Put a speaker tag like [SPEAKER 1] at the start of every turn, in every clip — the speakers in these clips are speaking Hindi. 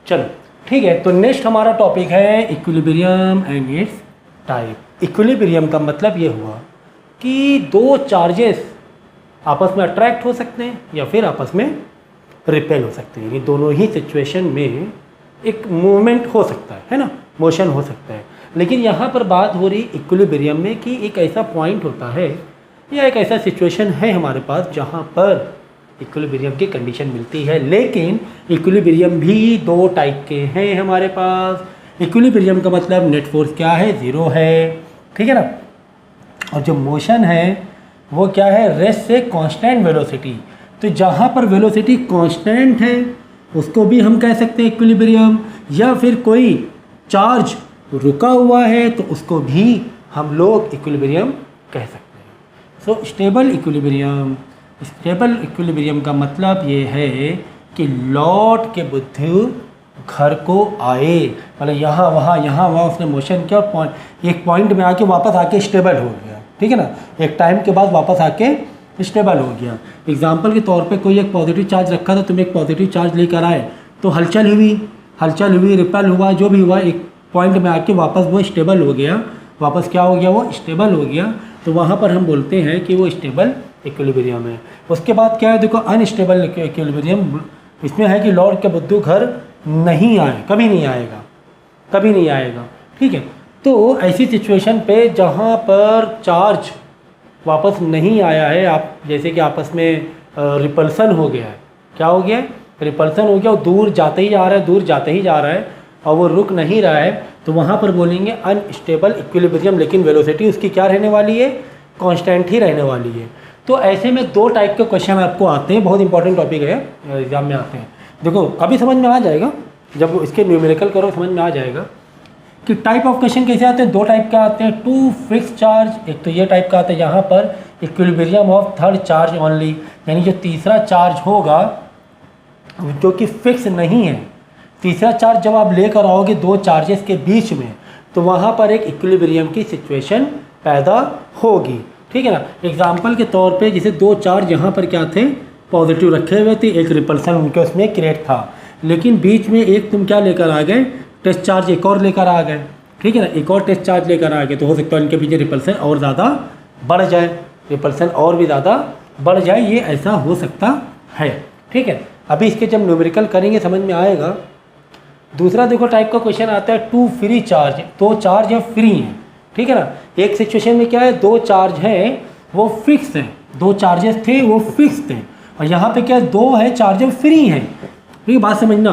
[SPEAKER 1] चलो ठीक है, तो नेक्स्ट हमारा टॉपिक है equilibrium and it's type. Equilibrium का मतलब ये हुआ कि दो चार्जेस आपस में अट्रैक्ट हो सकते हैं या फिर आपस में रिपेल हो सकते हैं, यानी दोनों ही सिचुएशन में एक मूवमेंट हो सकता है ना, मोशन हो सकता है। लेकिन यहाँ पर बात हो रही इक्विलिब्रियम में कि एक ऐसा पॉइंट होता है या एक ऐसा सिचुएशन है हमारे पास जहाँ पर इक्विलिब्रियम की कंडीशन मिलती है। लेकिन इक्विलिब्रियम भी दो टाइप के हैं हमारे पास। इक्विलिब्रियम का मतलब नेट फोर्स क्या है, ज़ीरो है, ठीक है ना, और जो मोशन है वो क्या है, रेस्ट से कांस्टेंट वेलोसिटी। तो जहाँ पर वेलोसिटी कांस्टेंट है उसको भी हम कह सकते हैं इक्विलिब्रियम, या फिर कोई चार्ज रुका हुआ है तो उसको भी हम लोग इक्विलिब्रियम कह सकते हैं। सो स्टेबल इक्विलिब्रियम, स्टेबल इक्विलिब्रियम का मतलब ये है कि लौट के बुद्धि घर को आए, मतलब यहाँ वहाँ उसने मोशन किया और एक पॉइंट में आके वापस आके स्टेबल हो गया, ठीक है ना, एक टाइम के बाद वापस आके स्टेबल हो गया। एग्जाम्पल के तौर पे कोई एक पॉजिटिव चार्ज रखा था, तुम एक पॉजिटिव चार्ज लेकर आए तो हलचल हुई, रिपेल हुआ, जो भी हुआ, एक पॉइंट में आके वापस वो स्टेबल हो गया, वापस क्या हो गया, वो स्टेबल हो गया। तो वहाँ पर हम बोलते हैं कि वो स्टेबल इक्विलिब्रियम है। उसके बाद क्या है, देखो अनस्टेबल इक्विलिब्रियम, इसमें है कि लौट के बुद्धि घर नहीं आए, कभी नहीं आएगा, ठीक है। तो ऐसी सिचुएशन पे जहाँ पर चार्ज वापस नहीं आया है, आप जैसे कि आपस में रिपल्सन हो गया है, क्या हो गया है, रिपल्सन हो गया, और दूर जाते ही जा रहा है और वो रुक नहीं रहा है, तो वहाँ पर बोलेंगे अनस्टेबल इक्विलिब्रियम। लेकिन वेलोसिटी उसकी क्या रहने वाली है, कांस्टेंट ही रहने वाली है। तो ऐसे में दो टाइप के क्वेश्चन आपको आते हैं, बहुत इंपॉर्टेंट टॉपिक है, एग्जाम में आते हैं। देखो अभी समझ में आ जाएगा, जब इसके न्यूमेरिकल करो समझ में आ जाएगा कि टाइप ऑफ क्वेश्चन कैसे आते हैं। दो टाइप के आते हैं, टू फिक्स चार्ज, एक तो ये टाइप का आता है यहाँ पर equilibrium of third charge only, यानी जो तीसरा चार्ज होगा जो कि फिक्स नहीं है। तीसरा चार्ज जब आप लेकर आओगे दो चार्जेस के बीच में, तो वहाँ पर एक इक्विलिब्रियम की सिचुएशन पैदा होगी, ठीक है ना। एग्जाम्पल के तौर पे जैसे दो चार्ज यहाँ पर क्या थे, पॉजिटिव रखे हुए थे, एक रिपल्सन उनके उसमें क्रिएट था, लेकिन बीच में एक तुम क्या लेकर आ गए, टेस्ट चार्ज एक और लेकर आ गए, ठीक है ना, एक और टेस्ट चार्ज लेकर आ गए, तो हो सकता है इनके पीछे रिपल्सन और ज़्यादा बढ़ जाए, रिपल्सन और भी ज़्यादा बढ़ जाए, ये ऐसा हो सकता है, ठीक है। अभी इसके जब न्यूमेरिकल करेंगे समझ में आएगा। दूसरा देखो टाइप का क्वेश्चन आता है टू फ्री चार्ज, दो चार्ज है फ्री हैं, ठीक है ना। एक सिचुएशन में क्या है, दो चार्ज हैं वो फिक्स हैं, दो चार्जेस थे वो फिक्स थे, और यहाँ पे क्या दो है चार्जेस फ्री हैं, ठीक बात समझना।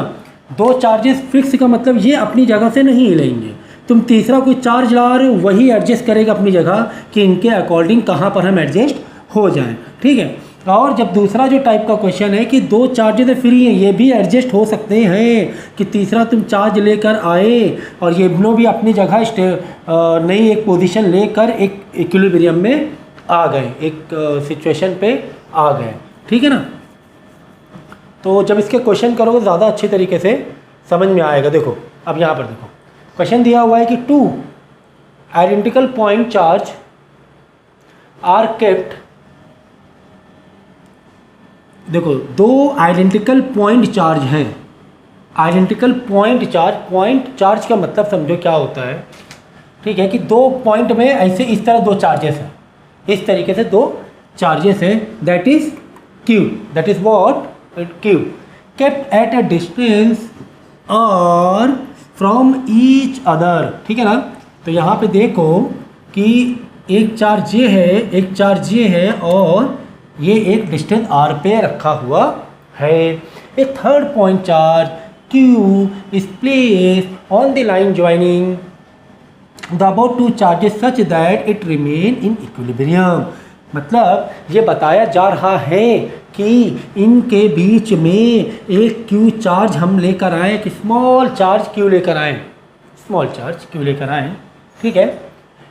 [SPEAKER 1] दो चार्जेस फिक्स का मतलब ये अपनी जगह से नहीं हिलेंगे, तुम तीसरा कोई चार्ज ला रहे हो वही एडजस्ट करेगा अपनी जगह कि इनके अकॉर्डिंग कहाँ पर हम एडजस्ट हो जाएं, ठीक है। और जब दूसरा जो टाइप का क्वेश्चन है कि दो चार्जेस फ्री हैं, ये भी एडजस्ट हो सकते हैं कि तीसरा तुम चार्ज लेकर आए और ये दोनों भी अपनी जगह नई एक पोजीशन लेकर एक इक्विलिब्रियम में आ गए, एक सिचुएशन पे आ गए, ठीक है ना। तो जब इसके क्वेश्चन करोगे ज़्यादा अच्छी तरीके से समझ में आएगा। देखो अब यहाँ पर देखो क्वेश्चन दिया हुआ है कि two identical point charge are kept, देखो दो आइडेंटिकल पॉइंट चार्ज हैं, आइडेंटिकल पॉइंट चार्ज का मतलब समझो क्या होता है, ठीक है, कि दो पॉइंट में ऐसे इस तरह दो चार्जेस हैं, इस तरीके से दो चार्जेस हैं, that is Q, that is what, Q, kept at a distance और फ्रॉम ईच अदर, ठीक है ना। तो यहाँ पे देखो कि एक चार्ज ये है, एक चार्ज ये है, और ये एक डिस्टेंस r पे रखा हुआ है। A third point charge q is placed on the line joining the above two charges such that it remain in equilibrium। मतलब ये बताया जा रहा है कि इनके बीच में एक q चार्ज हम लेकर आए, एक स्मॉल चार्ज q लेकर आए, स्मॉल चार्ज q लेकर आए, ठीक है,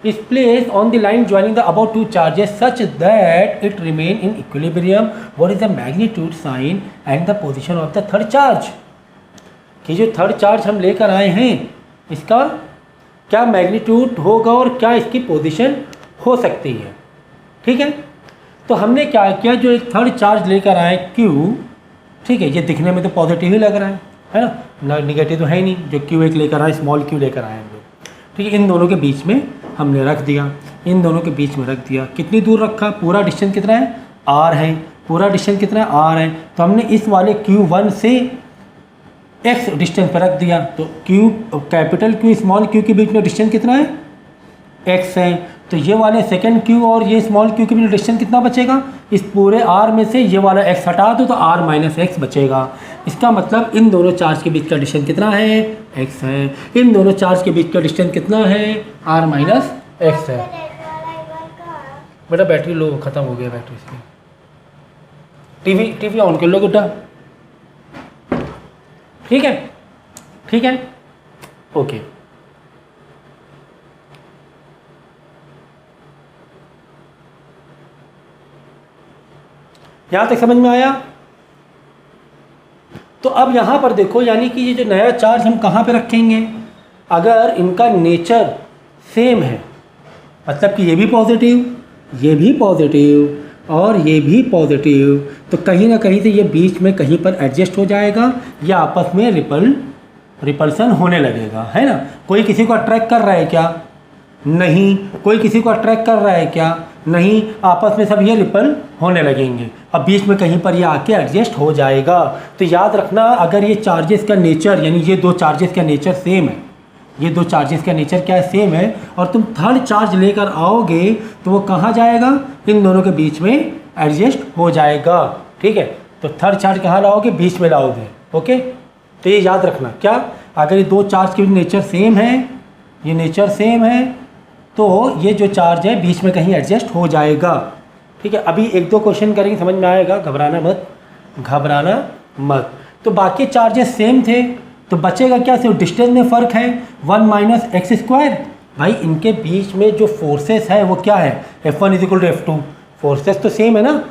[SPEAKER 1] is placed on the line joining the above two charges such that it remain in equilibrium। What is the magnitude, sign and the position of the third charge? कि जो थर्ड चार्ज हम लेकर आए हैं इसका क्या मैग्नीट्यूड होगा और क्या इसकी पोजीशन हो सकती है, ठीक है। तो हमने क्या किया, जो एक थर्ड चार्ज लेकर आए Q, ठीक है, ये दिखने में तो पॉजिटिव ही लग रहा है, है ना, निगेटिव तो है ही नहीं, जो क्यू एक लेकर आए, स्मॉल क्यू लेकर आए हम लोग, ठीक है। इन दोनों के बीच में हमने रख दिया, इन दोनों के बीच में रख दिया। कितनी दूर रखा, पूरा डिस्टेंस कितना है, आर है, पूरा डिस्टेंस कितना है, आर है। तो हमने इस वाले Q1 से x डिस्टेंस पर रख दिया, तो Q capital Q small q के बीच में डिस्टेंस कितना है, x है। तो ये वाले सेकंड Q और ये स्मॉल q के बीच में डिस्टेंस कितना बचेगा, इस पूरे r में से ये वाला x हटा दो तो r माइनस एक्स बचेगा। इसका मतलब इन दोनों चार्ज के बीच का डिस्टेंस कितना है, x है। इन दोनों चार्ज के बीच का डिस्टेंस कितना है, r माइनस एक्स है। बेटा बैटरी लो, ख़त्म हो गया बैटरी इसकी। टीवी ऑन कर लो गुड्डा, ठीक है, ठीक है, ओके। यहाँ तक समझ में आया। तो अब यहाँ पर देखो, यानी कि ये जो नया चार्ज हम कहाँ पे रखेंगे, अगर इनका नेचर सेम है, मतलब कि ये भी पॉजिटिव, ये भी पॉजिटिव और ये भी पॉजिटिव, तो कहीं ना कहीं से ये बीच में कहीं पर एडजस्ट हो जाएगा या आपस में रिपल्सन होने लगेगा, है ना। कोई किसी को अट्रैक्ट कर रहा है क्या, नहीं। कोई किसी को अट्रैक्ट कर रहा है क्या, नहीं। आपस में सब ये रिपल होने लगेंगे, अब बीच में कहीं पर ये आके एडजस्ट हो जाएगा। तो याद रखना, अगर ये चार्जेस का नेचर, यानी ये दो चार्जेस का नेचर सेम है, ये दो चार्जेस का नेचर क्या है, सेम है, और तुम थर्ड चार्ज लेकर आओगे तो वो कहाँ जाएगा, इन दोनों के बीच में एडजस्ट हो जाएगा, ठीक है। तो थर्ड चार्ज कहाँ लाओगे, बीच में लाओगे, ओके। तो ये याद रखना, क्या, अगर ये दो चार्ज के नेचर सेम है, ये नेचर सेम है, तो ये जो चार्ज है बीच में कहीं एडजस्ट हो जाएगा, ठीक है। अभी एक दो क्वेश्चन करेंगे, समझ में आएगा, घबराना मत, घबराना मत। तो बाकी चार्जेस सेम थे, तो बचेगा क्या, सिर्फ डिस्टेंस में फ़र्क है, 1 माइनस एक्स स्क्वायर। भाई इनके बीच में जो फोर्सेस है वो क्या है, F1 is equal to F2, forces तो सेम है ना,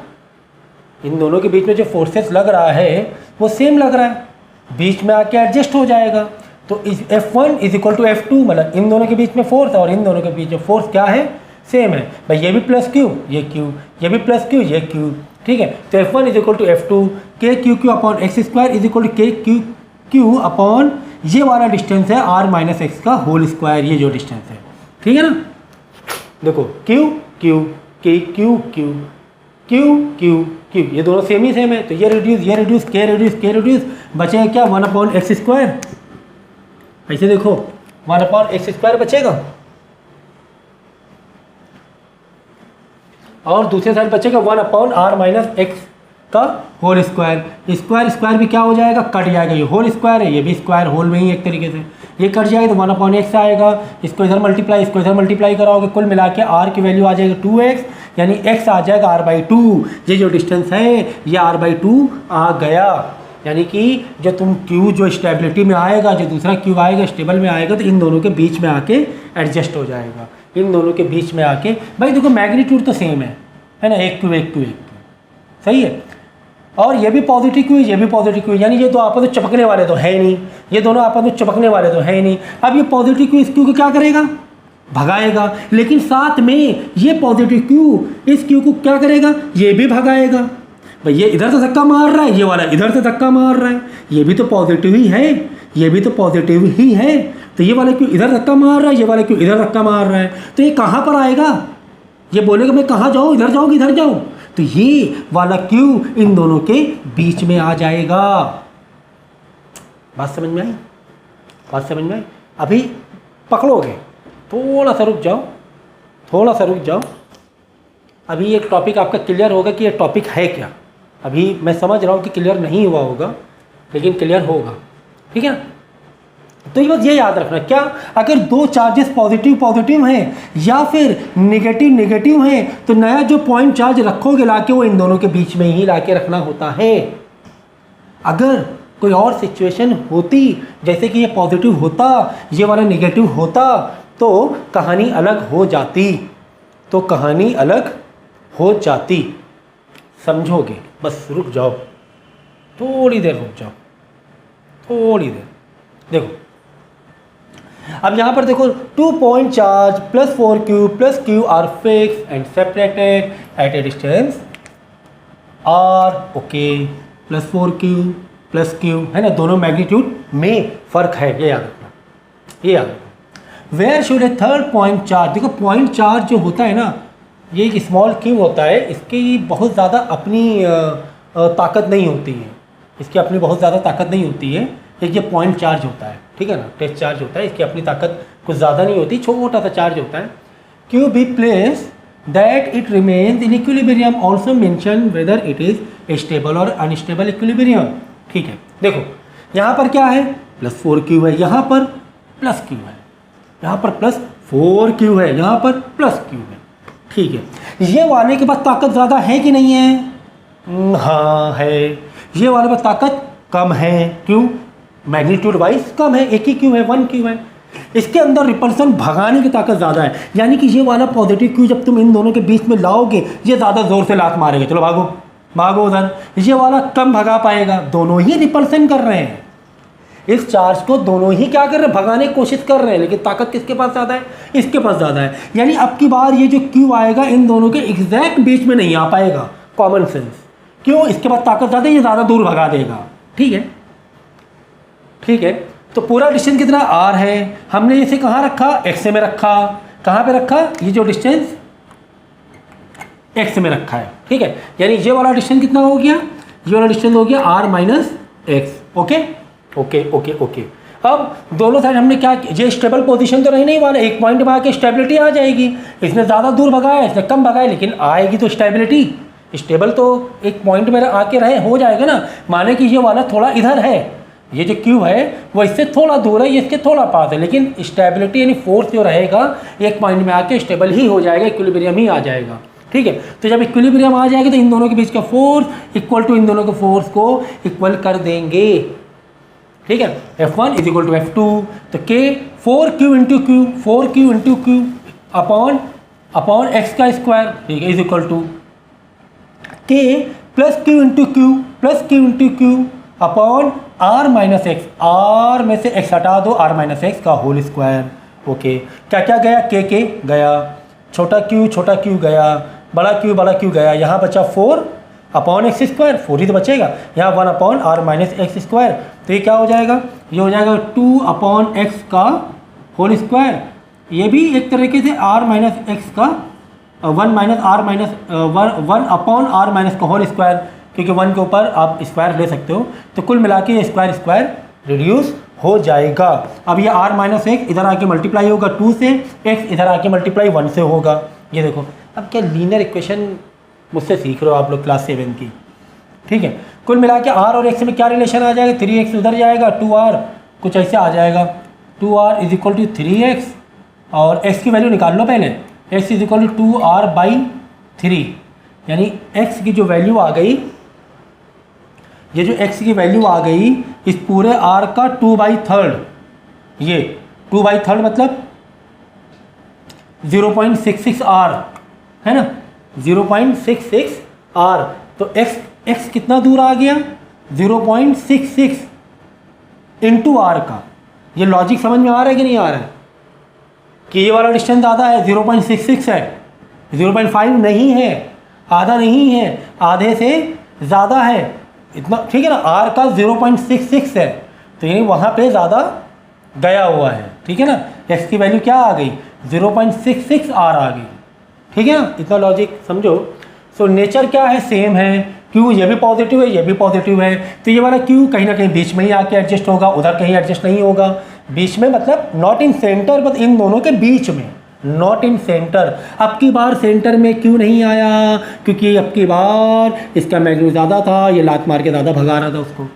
[SPEAKER 1] इन दोनों के बीच में जो फोर्सेस लग रहा है वो सेम लग रहा है, बीच में आके एडजस्ट हो जाएगा। तो F1 is equal to F2, मतलब इन दोनों के बीच में फोर्स और इन दोनों के बीच में फोर्स क्या है, सेम है। भाई ये भी प्लस क्यू, ये क्यू, ये भी प्लस क्यू, ये क्यू, ठीक है। तो F1 is equal to F2, K Q Q upon X square is equal to K Q Q upon ये वाला डिस्टेंस है r माइनस एक्स का होल स्क्वायर, ये जो डिस्टेंस है, ठीक है ना। देखो क्यू क्यू के Q Q Q Q Q, ये दोनों सेम ही सेम है, तो ये रिड्यूस, ये रिड्यूस, के रिड्यूस, के रिड्यूस, बचेगा क्या, 1 अपॉन एक्स स्क्वायर। ऐसे देखो 1 अपॉन एक्स स्क्वायर बचेगा, और दूसरे साइड बचेगा 1 अपॉन r माइनस एक्स का होल स्क्वायर। स्क्वायर स्क्वायर भी क्या हो जाएगा, कट जाएगा, ये होल स्क्वायर है, ये भी स्क्वायर होल में ही एक तरीके से, ये कट जाएगा तो 1 अपॉन एक्स आएगा, इसको इधर मल्टीप्लाई, इसको इधर मल्टीप्लाई कराओगे, कुल मिला के r की वैल्यू आ जाएगी 2x, यानी x आ जाएगा r/2। ये जो डिस्टेंस है ये r/2 आ गया, यानी कि जो तुम q जो स्टेबिलिटी में आएगा, जो दूसरा q आएगा स्टेबल में आएगा, तो इन दोनों के बीच में आके एडजस्ट हो जाएगा, इन दोनों के बीच में आके। भाई देखो मैग्नीट्यूड तो सेम है ना, एक क्यू एक क्यू एक क्यू, सही है। और ये भी पॉजिटिव क्यू, ये भी पॉजिटिव क्यू, यानी ये तो आपस में चिपकने वाले तो है नहीं, ये दोनों आपस में चिपकने वाले तो है नहीं। अब ये पॉजिटिव क्यू इस क्यू को क्या करेगा, भगाएगा, लेकिन साथ में ये पॉजिटिव क्यू इस क्यू को क्या करेगा, ये भी भगाएगा। भाई ये इधर से धक्का मार रहा है, ये वाला इधर से धक्का मार रहा है, ये भी तो पॉजिटिव ही है, ये भी तो पॉजिटिव ही है, तो ये वाला क्यू इधर धक्का मार रहा है, ये वाला क्यू इधर धक्का मार रहा है, तो ये कहाँ पर आएगा, ये बोलेगा मैं कहाँ जाऊँ, इधर जाऊँ कि इधर जाऊँ, तो ये वाला क्यू इन दोनों के बीच में आ जाएगा। बात समझ में आई, बात समझ में आई। अभी पकड़ोगे, थोड़ा सा रुक जाओ, थोड़ा सा रुक जाओ, अभी ये टॉपिक आपका क्लियर होगा कि ये टॉपिक है क्या। अभी मैं समझ रहा हूँ कि क्लियर नहीं हुआ होगा, लेकिन क्लियर होगा, ठीक है। तो ये बस ये याद रखना, क्या, अगर दो चार्जेस पॉजिटिव पॉजिटिव हैं या फिर नेगेटिव नेगेटिव हैं, तो नया जो पॉइंट चार्ज रखोगे लाके, वो इन दोनों के बीच में ही लाके रखना होता है। अगर कोई और सिचुएशन होती, जैसे कि ये पॉजिटिव होता, ये वाला नेगेटिव होता, तो कहानी अलग हो जाती, तो कहानी अलग हो जाती, समझोगे। बस रुक जाओ, थोड़ी देर रुक जाओ, थोड़ी देर। देखो अब यहाँ पर देखो, 2 point charge plus 4q plus q are fixed and separated at a distance r, okay, plus 4q plus q, है ना, दोनों मैग्नीट्यूड में फ़र्क है, ये याद रखना, ये याद रखना। Where should a third point charge, देखो पॉइंट चार्ज जो होता है ना, ये एक स्मॉल क्यू होता है, इसकी बहुत ज़्यादा अपनी ताकत नहीं होती है, इसकी अपनी बहुत ज़्यादा ताकत नहीं होती है। एक ये पॉइंट चार्ज होता है, ठीक है ना, टेस्ट चार्ज होता है, इसकी अपनी ताकत कुछ ज़्यादा नहीं होती, छोटा सा चार्ज होता है। Q be placed that it remains in equilibrium also mention whether it is stable और अनस्टेबल इक्विलिब्रियम। ठीक है, देखो यहाँ पर क्या है, +4q है, यहाँ पर +q है, यहाँ पर +4q है, यहाँ पर +q है। ठीक है, ये वाले के पास ताकत ज़्यादा है कि नहीं है? हाँ है। ये वाले पास ताकत कम है, क्यों? मैग्नीट्यूड वाइज कम है, एक ही क्यू है, 1q है। इसके अंदर रिपल्सन भगाने की ताकत ज़्यादा है, यानी कि ये वाला पॉजिटिव क्यू जब तुम इन दोनों के बीच में लाओगे, ये ज़्यादा ज़ोर से लात मारेगा, चलो भागो भागो उधर। ये वाला कम भगा पाएगा, दोनों ही रिपल्सन कर रहे हैं, इस चार्ज को दोनों ही क्या कर रहे हैं, भगाने की कोशिश कर रहे हैं, लेकिन ताकत किसके पास ज़्यादा है? इसके पास ज़्यादा है। यानी अब की बार ये जो क्यू आएगा इन दोनों के एग्जैक्ट बीच में नहीं आ पाएगा, कॉमन सेंस। क्यों? इसके पास ताकत ज़्यादा है, ये ज़्यादा दूर भगा देगा। ठीक है, ठीक है। तो पूरा डिस्टेंस कितना r है, हमने इसे कहाँ रखा? x में रखा। कहाँ पे रखा? ये जो डिस्टेंस x में रखा है। ठीक है, यानी ये वाला डिस्टेंस कितना हो गया? ये वाला डिस्टेंस हो गया r - x। Okay okay okay okay. अब दोनों साइड हमने क्या, ये स्टेबल पोजीशन तो रही नहीं वाला, एक पॉइंट में आके स्टेबिलिटी आ जाएगी। इसने ज़्यादा दूर भगाया, इसने कम भगाया, लेकिन आएगी तो स्टेबिलिटी। स्टेबल तो एक पॉइंट में आके रहे हो जाएगा ना, माने कि ये वाला थोड़ा इधर है, ये जो क्यू है वो इससे थोड़ा दूर है, ये इसके थोड़ा पास है, लेकिन स्टेबिलिटी यानी फोर्स जो रहेगा एक पॉइंट में आके स्टेबल ही हो जाएगा, इक्विलिब्रियम ही आ जाएगा। ठीक है, तो जब इक्विलिब्रियम आ जाएगा तो इन दोनों के बीच का फोर्स इक्वल टू इन दोनों के फोर्स को इक्वल कर देंगे। ठीक है, F1 = F2, तो K 4Q × Q, 4Q × Q upon x का स्क्वायर, ठीक है, equal to K +Q × Q +Q × Q upon r - x, r में से x हटा दो, r - x का होल स्क्वायर। ओके, क्या क्या गया? k गया, छोटा q गया, बड़ा Q गया, यहाँ बचा 4 अपॉन x स्क्वायर, 4 ही तो बचेगा, यहाँ 1 अपॉन r - x स्क्वायर। तो ये क्या हो जाएगा? ये हो जाएगा 2 अपॉन x का होल स्क्वायर। ये भी एक तरीके से r - x का 1 अपॉन r - का होल स्क्वायर, क्योंकि 1 के ऊपर आप स्क्वायर ले सकते हो। तो कुल मिला के ये स्क्वायर रिड्यूस हो जाएगा। अब ये r - x इधर आके मल्टीप्लाई होगा 2 से, x इधर आके मल्टीप्लाई 1 से होगा। ये देखो, अब क्या लीनियर इक्वेशन मुझसे सीख रहे हो आप लोग क्लास 7 की। ठीक है, कुल मिला के r और x में क्या रिलेशन आ जाएगा? 3x उधर जाएगा, 2r कुछ ऐसे आ जाएगा, 2r = 3x, और x की वैल्यू निकाल लो पहले, x = 2r/3, यानी x की जो वैल्यू आ गई, ये जो x की वैल्यू आ गई इस पूरे r का 2/3, ये 2/3 मतलब 0.66 r है ना, 0.66 r। तो x कितना दूर आ गया? 0.66 इंटू r का। ये लॉजिक समझ में आ रहा है कि नहीं आ रहा है? कि ये वाला डिस्टेंस ज़्यादा है, 0.66 है, 0.5 नहीं है, आधा नहीं है, आधे से ज़्यादा है इतना। ठीक है ना, r का 0.66 है, तो ये वहाँ पे ज़्यादा गया हुआ है। ठीक है ना, x की वैल्यू क्या आ गई? 0.66 r आ गई। ठीक है ना, इतना लॉजिक समझो। सो नेचर क्या है? सेम है। क्यू ये भी पॉजिटिव है, ये भी पॉजिटिव है, तो ये वाला क्यू कहीं ना कहीं बीच में ही आके एडजस्ट होगा, उधर कहीं एडजस्ट नहीं होगा। बीच में मतलब not in centre, but in दोनों के बीच में, नॉट इन सेंटर। अब की बार सेंटर में क्यों नहीं आया? क्योंकि अब की बार इसका मैग्नीट्यूड ज़्यादा था, ये लात मार के ज़्यादा भगा रहा था उसको।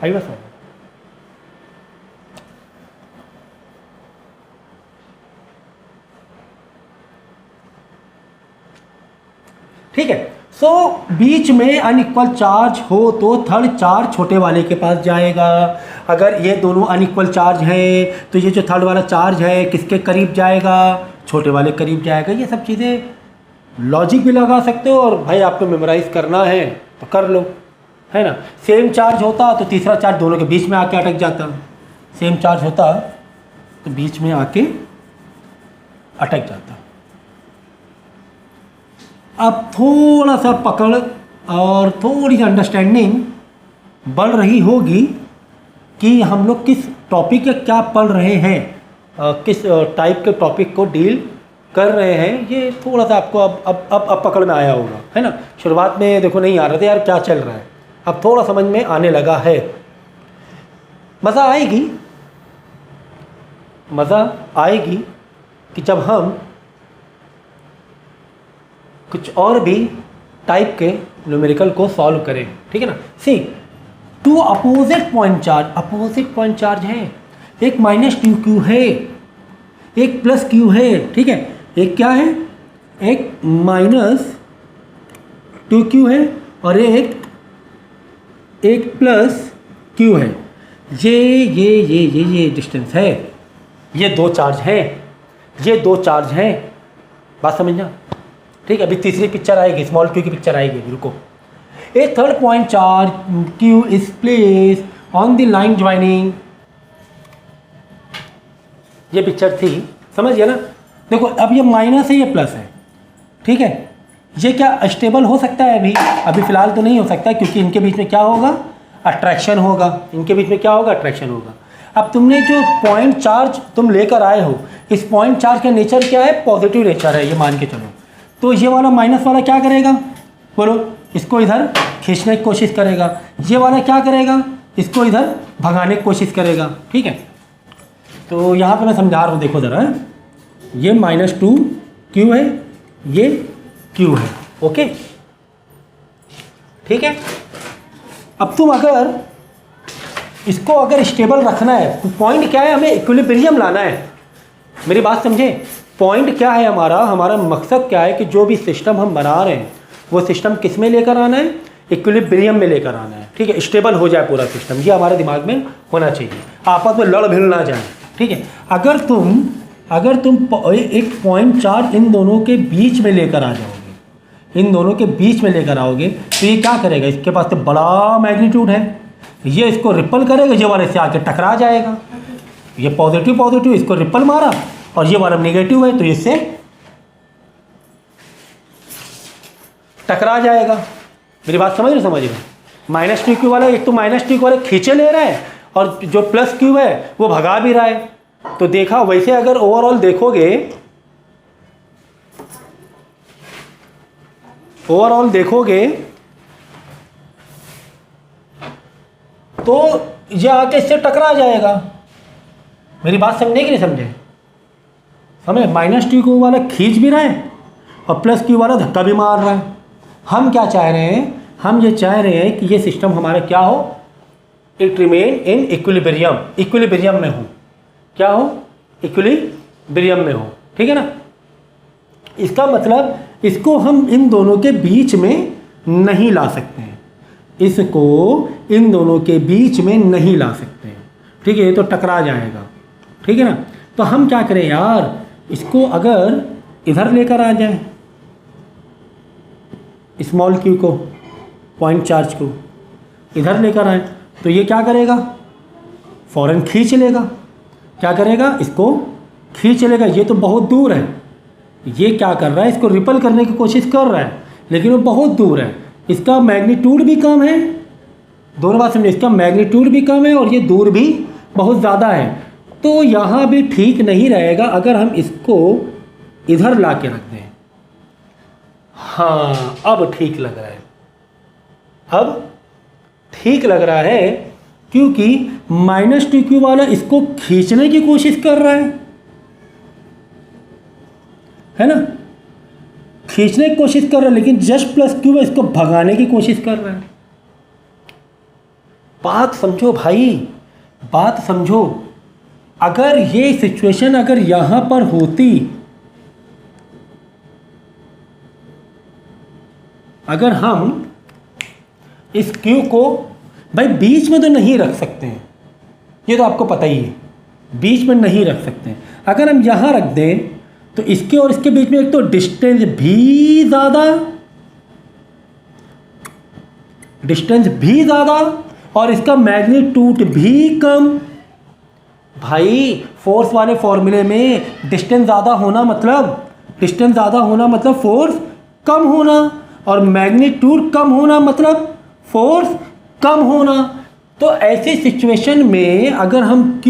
[SPEAKER 1] आई बस। ठीक है, सो बीच में अनइक्वल चार्ज हो तो थर्ड चार्ज छोटे वाले के पास जाएगा। अगर ये दोनों अनइक्वल चार्ज हैं तो ये जो थर्ड वाला चार्ज है किसके करीब जाएगा? छोटे वाले करीब जाएगा। ये सब चीज़ें लॉजिक भी लगा सकते हो, और भाई आपको मेमोराइज करना है तो कर लो, है ना। सेम चार्ज होता तो तीसरा चार्ज दोनों के बीच में आके अटक जाता, सेम चार्ज होता तो बीच में आके अटक जाता। अब थोड़ा सा पकड़ और थोड़ी सी अंडरस्टैंडिंग बढ़ रही होगी कि हम लोग किस टॉपिक या क्या पढ़ रहे हैं, किस टाइप के टॉपिक को डील कर रहे हैं, ये थोड़ा सा आपको अब पकड़ में आया होगा, है ना। शुरुआत में देखो नहीं आ रहा था यार क्या चल रहा है, अब थोड़ा समझ में आने लगा है। मज़ा आएगी कि जब हम कुछ और भी टाइप के न्यूमेरिकल को सॉल्व करें, ठीक है ना। सी टू अपोजिट पॉइंट चार्ज है, एक -2q है, एक +q है, ठीक है। एक क्या है, एक -2q है और एक +q है। ये डिस्टेंस है, ये दो चार्ज हैं, बात समझना, ठीक है। अभी तीसरी पिक्चर आएगी, स्मॉल q की पिक्चर आएगी, रुको। A third point charge q is place on the line joining, ये पिक्चर थी, समझ गया ना। देखो अब ये माइनस है, ये प्लस है, ठीक है। ये क्या स्टेबल हो सकता है अभी फ़िलहाल तो नहीं हो सकता, क्योंकि इनके बीच में क्या होगा, अट्रैक्शन होगा, अब तुमने जो पॉइंट चार्ज तुम लेकर आए हो, इस पॉइंट चार्ज का नेचर क्या है, पॉजिटिव नेचर है, ये मान के चलो। तो ये वाला माइनस वाला क्या करेगा, बोलो, इसको इधर खींचने की कोशिश करेगा, ये वाला क्या करेगा, इसको इधर भगाने की कोशिश करेगा, ठीक है। तो यहाँ पे मैं समझा रहा हूँ, देखो ज़रा, ये -2q है, ये q है, ओके, ठीक है। अब तुम अगर इसको स्टेबल रखना है, तो पॉइंट क्या है, हमें इक्विलिब्रियम लाना है, मेरी बात समझे। पॉइंट क्या है हमारा मकसद क्या है कि जो भी सिस्टम हम बना रहे हैं वो सिस्टम किस में लेकर आना है, इक्विलिब्रियम में लेकर आना है, ठीक है। स्टेबल हो जाए पूरा सिस्टम, ये हमारे दिमाग में होना चाहिए, आपस में लड़ भिड़ ना जाए, ठीक है। अगर तुम एक पॉइंट चार्ज इन दोनों के बीच में लेकर आ जाओगे, तो ये क्या करेगा, इसके पास तो बड़ा मैग्नीट्यूड है, ये इसको रिपल करेगा, ये वाले से आके टकरा जाएगा, ये पॉजिटिव इसको रिपल मारा और ये वाला नेगेटिव है तो इससे टकरा जाएगा। मेरी बात समझ रहे -2q वाला, एक तो -2q वाला खींचे ले रहा है और जो +q है वो भगा भी रहा है। तो देखा वैसे अगर ओवरऑल देखोगे तो ये आके इससे टकरा जाएगा। मेरी बात समझे कि नहीं समझे, -2q वाला खींच भी रहा है और +q वाला धक्का भी मार रहा है। हम क्या चाह रहे हैं, हम ये चाह रहे हैं कि ये सिस्टम हमारा क्या हो, इट रिमेन इन इक्विलिब्रियम में हो, क्या हो, इक्विलिब्रियम में हो, ठीक है ना। इसका मतलब इसको हम इन दोनों के बीच में नहीं ला सकते हैं, ठीक है, ये तो टकरा जाएगा, ठीक है ना। तो हम क्या करें यार, इसको अगर इधर लेकर आ जाए, स्मॉल q को, पॉइंट चार्ज को इधर लेकर आए, तो ये क्या करेगा, फ़ौरन खींच लेगा, क्या करेगा, इसको खींच लेगा। ये तो बहुत दूर है, ये क्या कर रहा है, इसको रिपल करने की कोशिश कर रहा है, लेकिन वो बहुत दूर है, इसका मैग्नीट्यूड भी कम है, दोनों बात समझिए, इसका मैग्नीट्यूड भी कम है और ये दूर भी बहुत ज़्यादा है। तो यहाँ भी ठीक नहीं रहेगा अगर हम इसको इधर ला के रख दें। हाँ, अब ठीक लग रहा है, क्योंकि -2q वाला इसको खींचने की कोशिश कर रहा है ना, खींचने की कोशिश कर रहा है, लेकिन जस्ट +q इसको भगाने की कोशिश कर रहा है। बात समझो भाई, बात समझो। अगर ये सिचुएशन अगर यहां पर होती, अगर हम इस q को भाई बीच में तो नहीं रख सकते हैं, ये तो आपको पता ही है, बीच में नहीं रख सकते हैं। अगर हम यहां रख दें तो इसके और इसके बीच में एक तो डिस्टेंस भी ज़्यादा और इसका मैग्नीट्यूड भी कम। भाई फोर्स वाले फॉर्मूले में डिस्टेंस ज़्यादा होना मतलब फोर्स कम होना, और मैग्नीट्यूड कम होना मतलब फोर्स कम होना। तो ऐसी सिचुएशन में अगर हम Q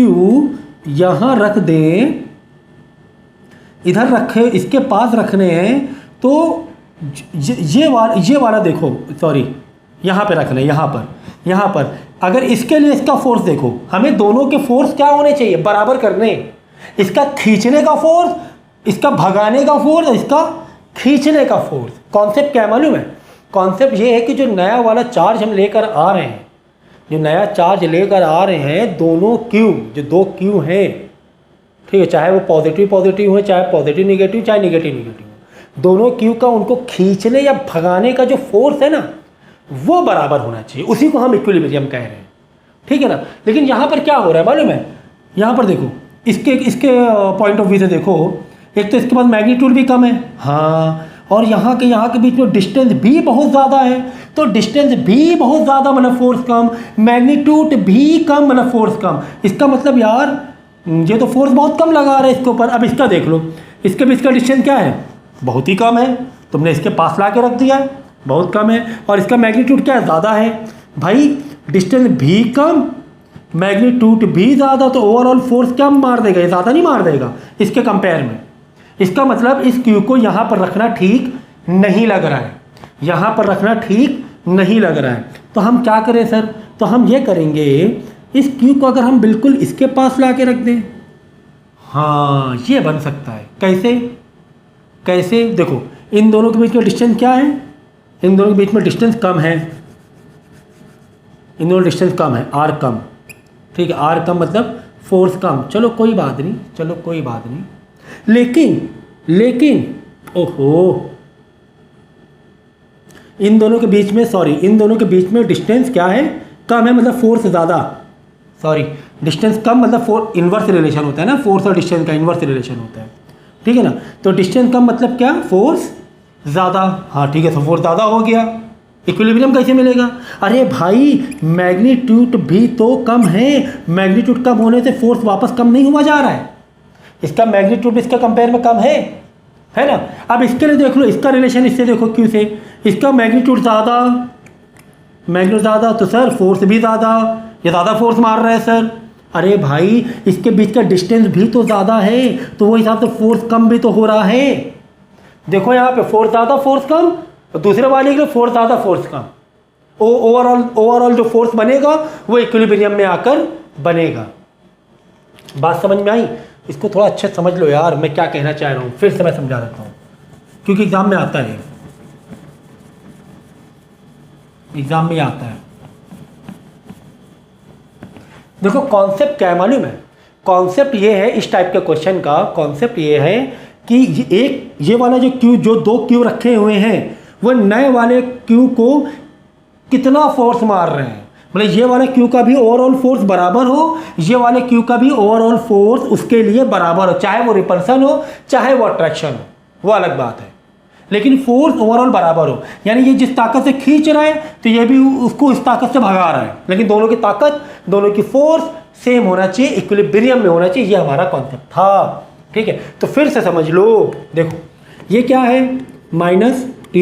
[SPEAKER 1] यहाँ रख दें, इधर रखे, इसके पास रखने हैं, तो ये वाला देखो, सॉरी यहाँ पे रखना है, यहाँ पर अगर इसके लिए इसका फोर्स देखो, हमें दोनों के फोर्स क्या होने चाहिए, बराबर करने। इसका खींचने का फोर्स, इसका भगाने का फोर्स, इसका खींचने का फोर्स। कॉन्सेप्ट क्या मालूम है? कॉन्सेप्ट ये है कि जो नया वाला चार्ज हम लेकर आ रहे हैं, जो नया चार्ज लेकर आ रहे हैं, दोनों Q, जो दो Q हैं, ठीक है, चाहे वो पॉजिटिव पॉजिटिव हो, चाहे पॉजिटिव निगेटिव, चाहे निगेटिव निगेटिव हो, दोनों Q का उनको खींचने या भगाने का जो फोर्स है ना, वो बराबर होना चाहिए। उसी को हम इक्विलिब्रियम कह रहे हैं, ठीक है ना। लेकिन यहाँ पर क्या हो रहा है मालूम है? यहाँ पर देखो, इसके पॉइंट ऑफ व्यू से देखो, एक तो इसके पास मैग्नीट्यूड भी कम है, हाँ, और यहाँ के बीच में डिस्टेंस भी बहुत ज़्यादा है। तो डिस्टेंस भी बहुत ज़्यादा मतलब फोर्स कम, मैग्नीट्यूड भी कम मतलब फोर्स कम। इसका मतलब यार ये तो फोर्स बहुत कम लगा रहा है इसके ऊपर। अब इसका देख लो, इसके बीच का डिस्टेंस क्या है? बहुत ही कम है। तुमने इसके पास ला के रख दिया है, बहुत कम है। और इसका मैग्नीट्यूड क्या है? ज़्यादा है। भाई डिस्टेंस भी कम, मैग्नीट्यूड भी ज़्यादा, तो ओवरऑल फोर्स क्या मार देगा? ये ज़्यादा नहीं मार देगा इसके कंपेयर में। इसका मतलब इस Q को यहाँ पर रखना ठीक नहीं लग रहा है, यहाँ पर रखना ठीक नहीं लग रहा है। तो हम क्या करें सर? तो हम ये करेंगे, इस Q को अगर हम बिल्कुल इसके पास ला के रख दें, हाँ ये बन सकता है। कैसे? कैसे? देखो, इन दोनों के बीच में डिस्टेंस क्या है? इन दोनों के बीच में डिस्टेंस कम है, इन दोनों डिस्टेंस कम है, R कम, ठीक है, R कम मतलब फोर्स कम। चलो कोई बात नहीं, चलो कोई बात नहीं। लेकिन ओहो, इन दोनों के बीच में, सॉरी, इन दोनों के बीच में डिस्टेंस क्या है? कम है, मतलब फोर्स ज़्यादा, सॉरी, डिस्टेंस कम मतलब फोर्स इन्वर्स रिलेशन होता है ना, फोर्स और डिस्टेंस का इन्वर्स रिलेशन होता है, ठीक है ना। तो डिस्टेंस कम मतलब क्या? फोर्स ज़्यादा, हाँ ठीक है, तो फोर्स ज़्यादा हो गया। इक्विलिब्रियम कैसे मिलेगा? अरे भाई मैग्नीट्यूड भी तो कम है, मैग्नीट्यूड कम होने से फोर्स वापस कम नहीं हुआ जा रहा है, इसका मैग्नीट्यूड इसके कंपेयर में कम है ना। अब इसके लिए देख लो, इसका रिलेशन इससे देखो, Q से, इसका मैग्नीट्यूड ज़्यादा, तो सर फोर्स भी ज़्यादा, ये ज़्यादा फोर्स मार रहा है सर। अरे भाई इसके बीच का डिस्टेंस भी तो ज़्यादा है, तो वो हिसाब से फोर्स कम भी तो हो रहा है। देखो यहाँ पे फोर्स ज़्यादा फोर्स कम, और दूसरे वाले के लिए फोर्स ज़्यादा फोर्स कम। ओवरऑल जो फोर्स बनेगा वो इक्विलिब्रियम में आकर बनेगा। बात समझ में आई? इसको थोड़ा अच्छे समझ लो यार, मैं क्या कहना चाह रहा हूँ, फिर से मैं समझा देता हूँ, क्योंकि एग्जाम में आता है, एग्जाम में आता है। देखो कॉन्सेप्ट क्या है मालूम है? कॉन्सेप्ट ये है, इस टाइप के क्वेश्चन का कॉन्सेप्ट ये है कि ये वाला जो Q, जो दो Q रखे हुए हैं, वो नए वाले Q को कितना फोर्स मार रहे हैं। मतलब ये वाले Q का भी ओवरऑल फोर्स बराबर हो, ये वाले Q का भी ओवरऑल फोर्स उसके लिए बराबर हो, चाहे वो रिपल्सन हो चाहे वो अट्रैक्शन हो, वो अलग बात है, लेकिन फोर्स ओवरऑल बराबर हो। यानी ये जिस ताकत से खींच रहा है तो ये भी उसको इस ताकत से भगा रहा है, लेकिन दोनों की ताकत, दोनों की फोर्स सेम होना चाहिए, इक्विलिब्रियम में होना चाहिए। ये हमारा कॉन्सेप्ट था, ठीक है। तो फिर से समझ लो, देखो ये क्या है? -2Q,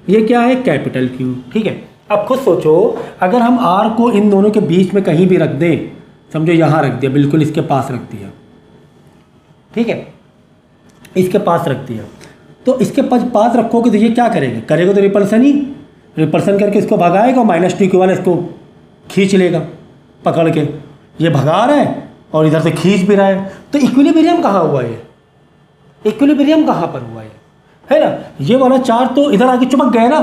[SPEAKER 1] ये क्या है? कैपिटल Q, ठीक है। अब खुद सोचो, अगर हम R को इन दोनों के बीच में कहीं भी रख दें, समझो यहाँ रख दिया, बिल्कुल इसके पास रख दिया, ठीक है, इसके पास रख दिया, तो इसके पास रखोगे तो ये क्या करेगा? करेगा तो रिपल्सन करके इसको भगाएगा, और -2Q वाला इसको खींच लेगा पकड़ के, ये भगा रहा है और इधर से खींच भी रहा है। तो इक्विलिब्रियम कहाँ हुआ? ये इक्विलिब्रियम कहाँ पर हुआ है ना? ये वाला चार्ज तो इधर आके चिपक गया ना,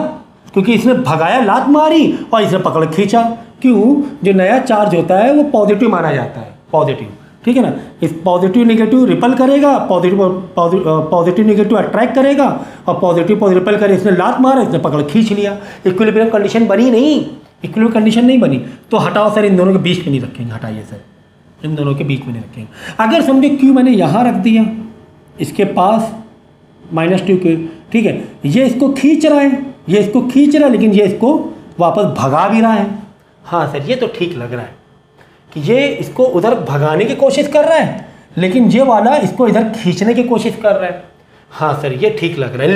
[SPEAKER 1] क्योंकि इसने भगाया, लात मारी और इसने पकड़ खींचा। क्यों? जो नया चार्ज होता है वो पॉजिटिव माना जाता है, पॉजिटिव, ठीक है ना। इस पॉजिटिव निगेटिव रिपल करेगा, पॉजिटिव निगेटिव अट्रैक्ट करेगा, और पॉजिटिव रिपल करे, इसने लात मारा, इसने पकड़ खींच लिया। इक्विलिब्रियम कंडीशन बनी नहीं, इक्विलिब्रियम कंडीशन नहीं बनी। तो हटाओ सर, इन दोनों के बीच में नहीं रखेंगे, हटाइए सर, इन दोनों के बीच में नहीं रखेंगे। अगर समझे Q मैंने यहाँ रख दिया, इसके पास -2Q, ठीक है, ये इसको खींच रहा है, ये इसको खींच रहा है, लेकिन ये इसको वापस भगा भी रहा है। हाँ सर, ये तो ठीक लग रहा है कि ये इसको उधर भगाने की कोशिश कर रहा है, लेकिन ये वाला इसको इधर खींचने की कोशिश कर रहा है। हाँ सर, ये ठीक लग रहा है,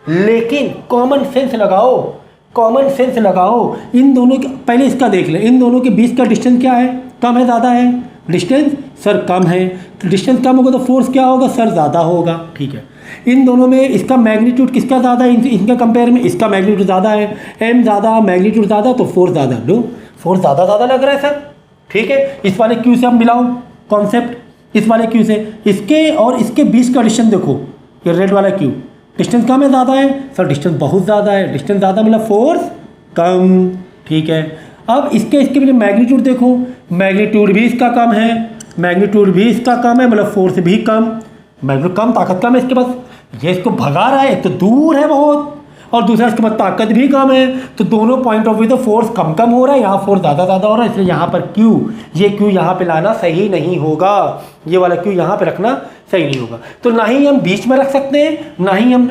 [SPEAKER 1] लेकिन कॉमन सेंस लगाओ, कॉमन सेंस लगाओ। इन दोनों के पहले इसका देख लें, इन दोनों के बीच का डिस्टेंस क्या है, कम है ज़्यादा है? डिस्टेंस सर कम है, तो डिस्टेंस कम होगा तो फोर्स क्या होगा सर, ज़्यादा होगा। ठीक है, इन दोनों में इसका मैग्नीट्यूड किसका ज़्यादा है, इनका कंपेयर में इसका मैग्नीट्यूड ज़्यादा है, एम ज़्यादा मैग्नीट्यूड ज़्यादा तो फोर्स ज़्यादा। लो फोर्स ज़्यादा लग रहा है सर। ठीक है, इस वाले क्यू से आप मिलाओ कॉन्सेप्ट, इस वाले क्यू से, इसके और इसके बीच का डिस्टेंस देखो, ये रेड वाला क्यू, डिस्टेंस कम है ज़्यादा है सर, डिस्टेंस बहुत ज़्यादा है, डिस्टेंस ज़्यादा मतलब फोर्स कम। ठीक है, अब इसके बीच मैग्नीट्यूड देखो, मैग्नीट्यूड भी इसका कम है, मैग्नीट्यूड भी इसका कम है, मतलब फोर्स भी कम, मैग्नीट्यूड कम, ताकत कम है इसके पास, ये इसको भगा रहा है, एक तो दूर है बहुत और दूसरा इसके पास ताकत भी कम है, तो दोनों पॉइंट ऑफ व्यू तो फोर्स कम हो रहा है, यहाँ फोर्स ज़्यादा हो रहा है, इसलिए यहाँ पर क्यू, ये क्यू यहाँ पे लाना सही नहीं होगा, ये वाला क्यू यहाँ पे रखना सही नहीं होगा। तो ना ही हम बीच में रख सकते हैं, ना ही हम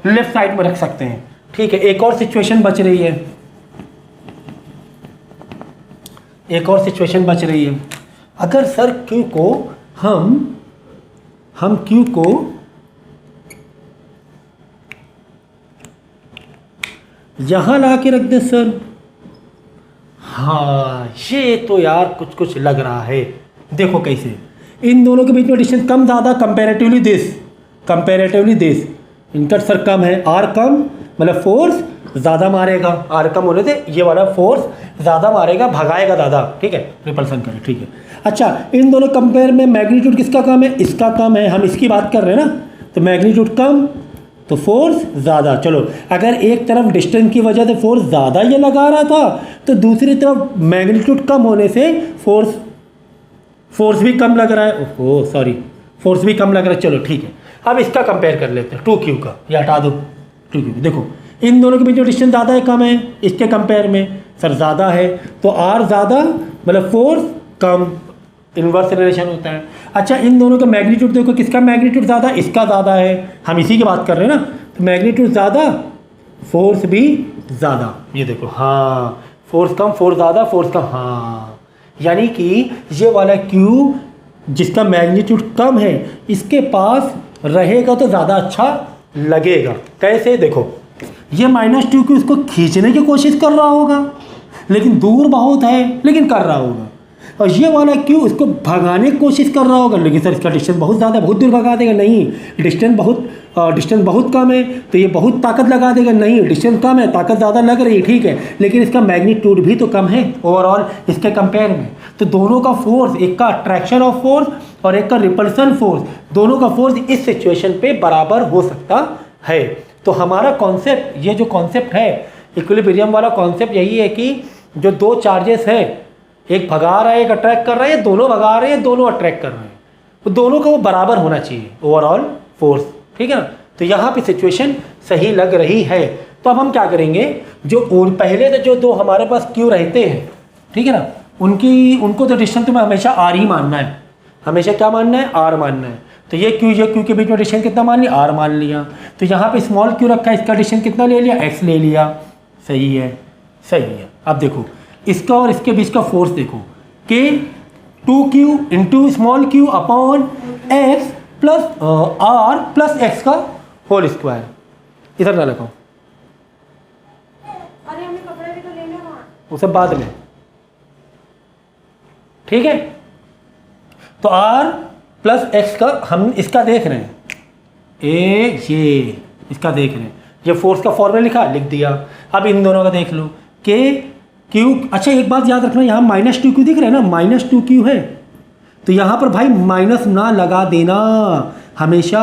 [SPEAKER 1] लेफ्ट साइड में रख सकते हैं। ठीक है, एक और सिचुएशन बच रही है, एक और सिचुएशन बच रही है। अगर सर क्यू को हम क्यू को यहां ला के रख दें सर, हाँ ये तो यार कुछ लग रहा है। देखो कैसे, इन दोनों के बीच में डिस्टेंस कम ज़्यादा, कंपैरेटिवली दिस इनका सर कम है, आर कम मतलब फोर्स ज़्यादा मारेगा, आर कम होने से ये वाला फोर्स ज़्यादा मारेगा, भगाएगा ज़्यादा। ठीक है, रिपल्सन करें। ठीक है, अच्छा इन दोनों कंपेयर में मैग्नीट्यूड किसका कम है, इसका कम है, हम इसकी बात कर रहे हैं ना, तो मैग्नीट्यूड कम तो फोर्स ज़्यादा। चलो अगर एक तरफ डिस्टेंस की वजह से फोर्स ज़्यादा ये लगा रहा था, तो दूसरी तरफ मैग्नीट्यूड कम होने से फोर्स भी कम लग रहा है, ओह सॉरी फोर्स भी कम लग रहा है। चलो ठीक है, अब इसका कंपेयर कर लेते हैं, 2Q का, ये हटा दो 2Q। देखो इन दोनों के बीच में डिस्टेंस ज़्यादा है कम है, इसके कंपेयर में सर ज़्यादा है, तो आर ज़्यादा मतलब फोर्स कम, इन्वर्स रिलेशन होता है। अच्छा इन दोनों का मैग्नीट्यूड देखो, किसका मैग्नीट्यूड ज़्यादा, इसका ज़्यादा है, हम इसी की बात कर रहे हैं ना, तो मैग्नीट्यूड ज़्यादा फोर्स भी ज़्यादा। ये देखो हाँ, फोर्स कम फोर्स ज़्यादा, फोर्स कम, हाँ यानी कि ये वाला क्यू जिसका मैग्नीट्यूड कम है इसके पास रहेगा तो ज़्यादा अच्छा लगेगा। कैसे, देखो ये -2Q इसको खींचने की कोशिश कर रहा होगा, लेकिन दूर बहुत है लेकिन कर रहा होगा, और ये वाला क्यू इसको भगाने की कोशिश कर रहा होगा, लेकिन सर इसका डिस्टेंस बहुत ज़्यादा है, बहुत दूर भगा देगा, नहीं डिस्टेंस बहुत कम है तो ये बहुत ताकत लगा देगा, नहीं डिस्टेंस कम है ताकत ज़्यादा लग रही है, ठीक है, लेकिन इसका मैग्नीट्यूड भी तो कम है ओवरऑल इसके कंपेयर में, तो दोनों का फोर्स, एक का अट्रैक्शन ऑफ फोर्स और एक का रिपल्सन फोर्स, दोनों का फोर्स इस सिचुएशन पे बराबर हो सकता है। तो हमारा कॉन्सेप्ट, ये जो कॉन्सेप्ट है इक्विलिब्रियम वाला कॉन्सेप्ट, यही है कि जो दो चार्जेस हैं, एक भगा रहा है एक अट्रैक्ट कर रहा है, दोनों भगा रहे हैं दोनों अट्रैक्ट कर रहे हैं, तो दोनों का वो बराबर होना चाहिए ओवरऑल फोर्स, ठीक है ना। तो यहाँ पे सिचुएशन सही लग रही है। तो अब हम क्या करेंगे, जो पहले तो जो दो हमारे पास क्यू रहते हैं, ठीक है ना, उनको तो डिस्टेंस तुम्हें हमेशा आर ही मानना है, हमेशा क्या मानना है, आर मानना है। तो ये क्यू के बीच में डिस्टेंस कितना मान लिया, आर मान लिया। तो यहाँ पे स्मॉल क्यू रखा है, इसका डिस्टेंस कितना ले लिया, एक्स ले लिया, सही है सही है। अब देखो इसका और इसके बीच का फोर्स देखो, कि 2Q into small Q upon X plus R plus X का होल स्क्वायर। इधर ना लगाओ,
[SPEAKER 2] अरे हमें कपड़े भी तो लेने हैं,
[SPEAKER 1] उसे बाद में, ठीक है। तो आर प्लस एक्स का हम इसका देख रहे हैं, ये इसका देख रहे हैं, ये फोर्स का फॉर्मूला लिख दिया। अब इन दोनों का देख लो कि क्यू, अच्छा एक बात याद रखना, यहाँ -2Q दिख रहा है ना, -2Q है, तो यहाँ पर भाई माइनस ना लगा देना, हमेशा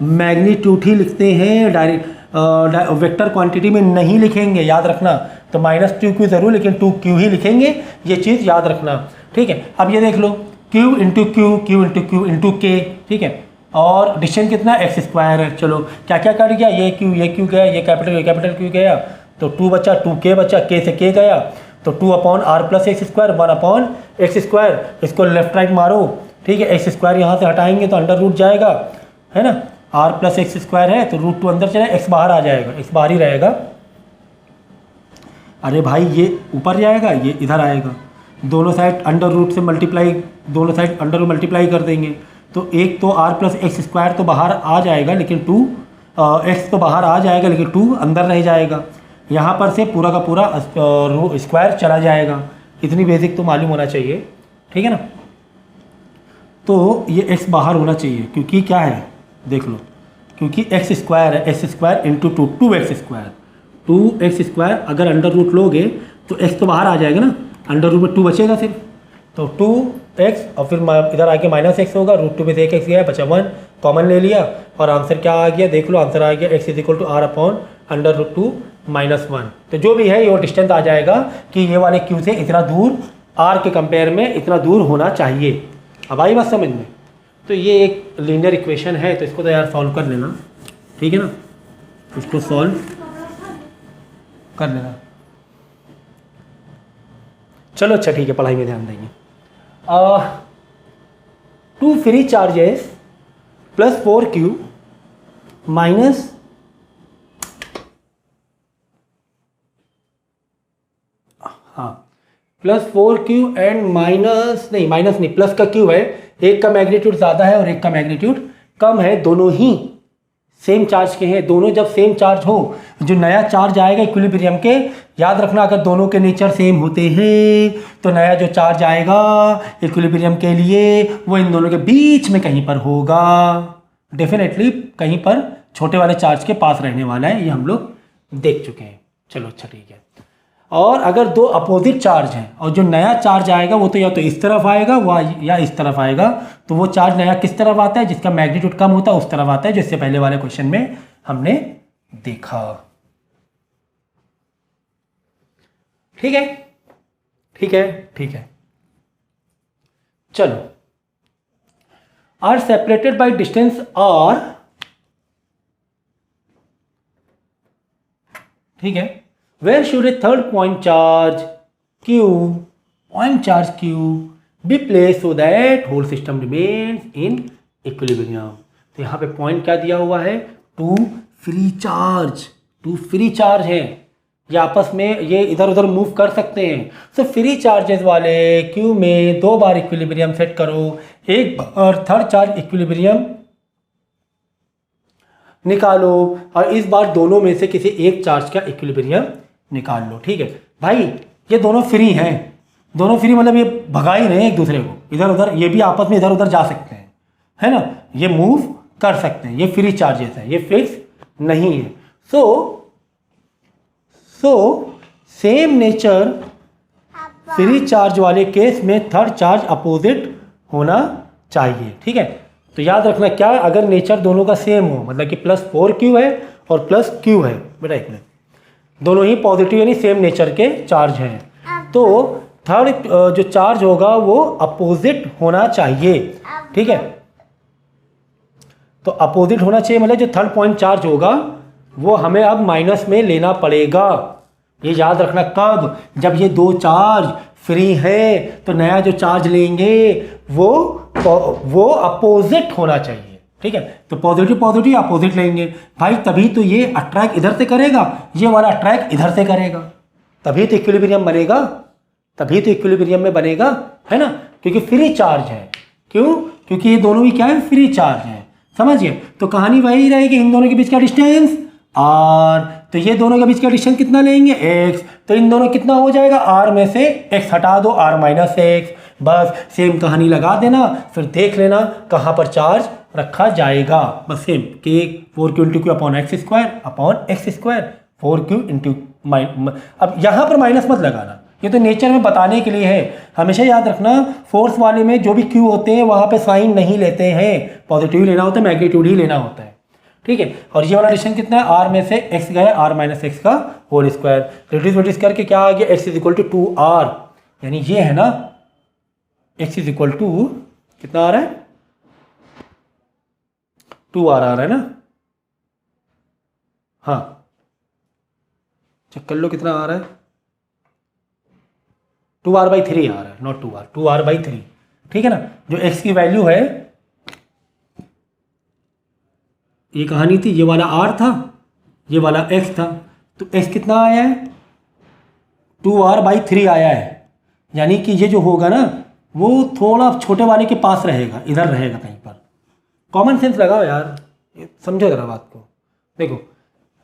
[SPEAKER 1] मैग्नीट्यूड ही लिखते हैं, डायरेक्ट वेक्टर क्वांटिटी में नहीं लिखेंगे, याद रखना। तो -2Q ज़रूर, लेकिन 2Q ही लिखेंगे, ये चीज़ याद रखना, ठीक है। अब ये देख लो Q into Q into K, ठीक है, और डिस्टेंस कितना, एक्स स्क्वायर है। चलो क्या क्या कर गया, ये Q गया, ये कैपिटल Q गया, तो 2 बचा, 2K बचा, K से K गया, तो 2 upon R plus X square, 1 upon X square, इसको लेफ्ट राइट मारो, ठीक है, एक्स स्क्वायर यहाँ से हटाएंगे तो अंडर रूट जाएगा, है ना, आर प्लस एक्स स्क्वायर है तो √2 अंदर चले, एक्स बाहर आ जाएगा, एक्स बाहर ही रहेगा। अरे भाई ये ऊपर जाएगा, ये इधर आएगा, दोनों साइड अंडर रूट से मल्टीप्लाई, दोनों साइड अंडर रूट मल्टीप्लाई कर देंगे, तो एक तो आर प्लस एक्स स्क्वायर तो बाहर आ जाएगा, लेकिन 2 एक्स तो बाहर आ जाएगा लेकिन 2 अंदर रह जाएगा। यहाँ पर से पूरा का पूरा स्क्वायर चला जाएगा। इतनी बेसिक तो मालूम होना चाहिए, ठीक है ना। तो ये x बाहर होना चाहिए, क्योंकि क्या है देख लो, क्योंकि एक्स स्क्वायर है, x square into 2x square अगर अंडर रूट लोगे तो x तो बाहर आ जाएगा ना, अंडर रूट में 2 बचेगा सिर्फ, तो 2x और फिर इधर आके -x होगा, √2 में से एक x गया, बचा 1, कॉमन ले लिया और आंसर क्या आ गया देख लो, आंसर आ गया x = r/√2 -1। तो जो भी है ये डिस्टेंस आ जाएगा कि ये वाले q से इतना दूर r के कंपेयर में इतना दूर होना चाहिए। अब आई बात समझ में। तो ये एक लीनियर इक्वेशन है, तो इसको तो यार सॉल्व कर लेना, ठीक है ना, इसको सॉल्व कर लेना। चलो अच्छा ठीक है, पढ़ाई में ध्यान देंगे। 2 free charges plus 4q minus plus 4q and minus नहीं प्लस का q है, एक का मैग्नीट्यूड ज़्यादा है और एक का मैग्नीट्यूड कम है, दोनों ही सेम चार्ज के हैं। दोनों जब सेम चार्ज हो, जो नया चार्ज आएगा इक्विलिब्रियम के, याद रखना अगर दोनों के नेचर सेम होते हैं तो नया जो चार्ज आएगा इक्विलिब्रियम के लिए वो इन दोनों के बीच में कहीं पर होगा, डेफिनेटली कहीं पर छोटे वाले चार्ज के पास रहने वाला है, ये हम लोग देख चुके हैं। चलो अच्छा ठीक है। और अगर दो अपोजिट चार्ज हैं और जो नया चार्ज आएगा वो तो या तो इस तरफ आएगा या इस तरफ आएगा, तो वो चार्ज नया किस तरफ आता है, जिसका मैग्नीट्यूड कम होता है उस तरफ आता है, जो इससे पहले वाले क्वेश्चन में हमने देखा। ठीक है ठीक है ठीक है। चलो, R separated by distance R, ठीक है, where should a third point charge q be placed so that whole system remains in equilibrium। तो यहाँ पे पॉइंट क्या दिया हुआ है, 2 फ्री चार्ज है, ये आपस में ये इधर उधर मूव कर सकते हैं। सो फ्री चार्जेस वाले q में 2 बार इक्विलिब्रियम सेट करो, एक बार थर्ड चार्ज इक्विलिब्रियम निकालो और इस बार दोनों में से किसी एक चार्ज का इक्विलिब्रियम निकाल लो। ठीक है भाई, ये दोनों फ्री हैं, दोनों फ्री मतलब ये भगा ही रहे हैं एक दूसरे को इधर उधर, ये भी आपस में इधर उधर जा सकते हैं, है ना, ये मूव कर सकते हैं, ये फ्री चार्जेस हैं, ये फिक्स नहीं है। So same nature free charge वाले केस में थर्ड चार्ज अपोजिट होना चाहिए। ठीक है, तो याद रखना क्या, अगर नेचर दोनों का सेम हो, मतलब कि +4q है और +q है, बेटा एक मिनट, दोनों ही पॉजिटिव यानी सेम नेचर के चार्ज हैं, तो थर्ड जो चार्ज होगा वो अपोजिट होना चाहिए। ठीक है, तो अपोजिट होना चाहिए मतलब जो थर्ड पॉइंट चार्ज होगा वो हमें अब माइनस में लेना पड़ेगा। ये याद रखना, कब, जब ये दो चार्ज फ्री है तो नया जो चार्ज लेंगे वो अपोजिट होना चाहिए। ठीक है, तो पॉजिटिव अपोजिट लेंगे भाई, तभी तो ये अट्रैक्ट इधर से करेगा, ये वाला अट्रैक्ट इधर से करेगा, तभी तो इक्विलिब्रियम बनेगा, तभी तो इक्विलिब्रियम में बनेगा, है ना, क्योंकि फ्री चार्ज है। क्यों? क्योंकि ये दोनों ही क्या है, फ्री चार्ज है। समझिए, तो कहानी वही रहेगी, इन दोनों के बीच का डिस्टेंस r, तो ये दोनों के बीच का डिस्टेंस कितना लेंगे, x, तो इन दोनों कितना हो जाएगा, r में से x हटा दो, r - x, बस सेम कहानी लगा देना, फिर देख लेना कहाँ पर चार्ज रखा जाएगा, बस same k 4q × q upon x square 4q into, अब यहाँ पर माइनस मत लगाना, ये तो नेचर में बताने के लिए है। हमेशा याद रखना, फोर्स वाले में जो भी q होते हैं वहाँ पे साइन नहीं लेते हैं, पॉजिटिव लेना होता है, मैग्नीट्यूड ही लेना होता है। ठीक है, और ये वाला डिस्टेंस कितना है, r में से x गया, r - x का होल स्क्वायर, रिड्यूस करके क्या आ गया, x = 2r, यानी ये है ना, x = कितना आ रहा है, 2r आ रहा है ना, हाँ चेक कर लो कितना आ रहा है, 2r/3 आ रहा है, नॉट 2r, 2r/3। ठीक है ना, जो x की वैल्यू है, ये कहानी थी, ये वाला r था, ये वाला x था, तो x कितना आया है, 2r/3 आया है, यानी कि ये जो होगा ना वो थोड़ा छोटे वाले के पास रहेगा, इधर रहेगा कहीं पर। कॉमन सेंस लगाओ यार, समझो जरा बात को। देखो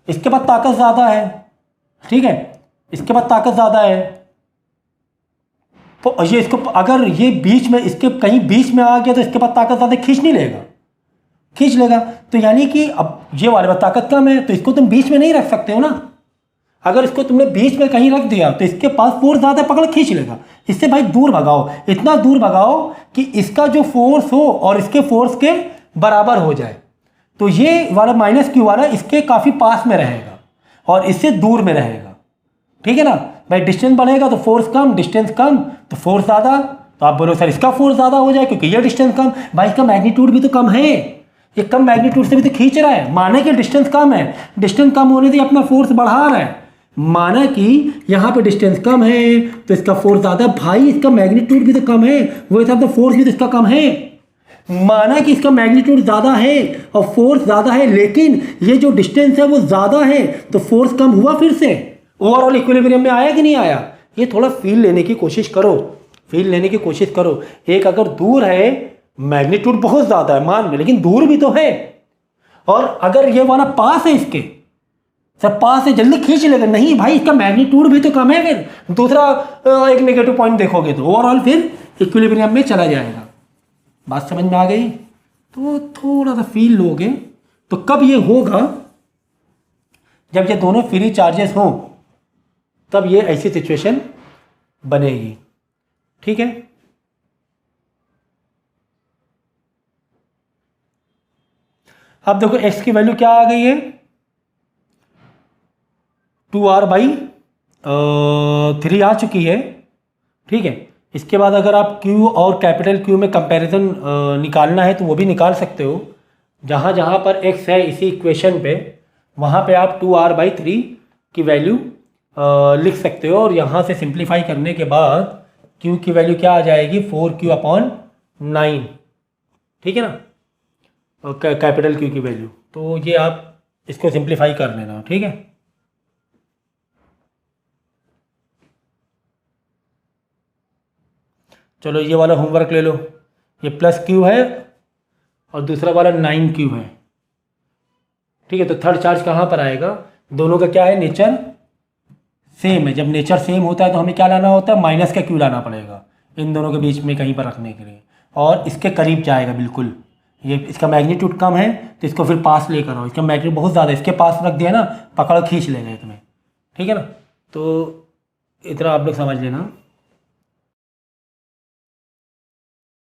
[SPEAKER 1] इसके पास ताकत ज़्यादा है ठीक है। इसके पास ताकत ज़्यादा है, तो ये इसको अगर ये बीच में इसके कहीं बीच में आ गया तो इसके पास ताकत ज़्यादा, खींच नहीं लेगा, खींच लेगा। तो यानी कि अब ये वाले में ताकत कम है तो इसको तुम बीच में नहीं रख सकते हो ना। अगर इसको तुमने बीच में कहीं रख दिया तो इसके पास फोर्स ज़्यादा पकड़ खींच लेगा। इससे भाई दूर भगाओ, इतना दूर भगाओ कि इसका जो फोर्स हो और इसके फोर्स के बराबर हो जाए। तो ये वाला माइनस क्यू वाला इसके काफ़ी पास में रहेगा और इससे दूर में रहेगा, ठीक है ना भाई। डिस्टेंस बढ़ेगा तो फोर्स कम, डिस्टेंस कम तो फोर्स ज़्यादा। तो आप बोलो सर इसका फोर्स ज़्यादा हो जाए क्योंकि ये डिस्टेंस कम, भाई इसका मैग्नीट्यूड भी तो कम है, ये कम मैग्नीट्यूड से भी तो खींच रहा है। माने कि डिस्टेंस कम है, डिस्टेंस कम होने से अपना फोर्स बढ़ा रहा है। माना कि यहाँ पे डिस्टेंस कम है तो इसका फोर्स ज़्यादा, भाई इसका मैग्नीट्यूड भी तो कम है, वो हिसाब से फोर्स भी तो इसका कम है। माना कि इसका मैग्नीट्यूड ज़्यादा है और फोर्स ज़्यादा है, लेकिन ये जो डिस्टेंस है वो ज़्यादा है तो फोर्स कम हुआ। फिर से ओवरऑल इक्विलिब्रियम में आया कि नहीं आया? ये थोड़ा फील लेने की कोशिश करो, फील लेने की कोशिश करो। एक अगर दूर है, मैग्नीट्यूड बहुत ज़्यादा है मान में, लेकिन दूर भी तो है। और अगर ये वाला पास है, इसके सब पास है, जल्दी खींच लेगा, नहीं भाई इसका मैग्नीट्यूड भी तो कम है। फिर दूसरा एक नेगेटिव पॉइंट देखोगे तो ओवरऑल फिर इक्विलिब्रियम में चला जाएगा। बात समझ में आ गई? तो थोड़ा सा फील लोगे तो कब ये होगा, जब ये दोनों फ्री चार्जेस हों तब ये ऐसी सिचुएशन बनेगी, ठीक है। अब देखो x की वैल्यू क्या आ गई है, 2r/3 आ चुकी है, ठीक है। इसके बाद अगर आप q और कैपिटल Q में कंपैरिजन निकालना है तो वो भी निकाल सकते हो। जहाँ जहाँ पर x है इसी इक्वेशन पे, वहाँ पे आप 2r/3 की वैल्यू लिख सकते हो। और यहाँ से सिंप्लीफाई करने के बाद q की वैल्यू क्या आ जाएगी, 4q/9, ठीक है ना, कैपिटल Q की वैल्यू। तो ये आप इसको सिंप्लीफाई कर लेना, ठीक है। चलो ये वाला होमवर्क ले लो, ये +q है और दूसरा वाला 9q है, ठीक है। तो थर्ड चार्ज कहाँ पर आएगा, दोनों का क्या है, नेचर सेम है। जब नेचर सेम होता है तो हमें क्या लाना होता है, माइनस का q लाना पड़ेगा इन दोनों के बीच में कहीं पर रखने के लिए, और इसके करीब जाएगा बिल्कुल। ये इसका मैग्नीट्यूड कम है तो इसको फिर पास लेकर आओ, इसका मैग्नीट्यूड बहुत ज़्यादा है, इसके पास रख दिया ना, पकड़ खींच लेगा तुम्हें, ठीक है ना। तो इतना आप लोग समझ लेना।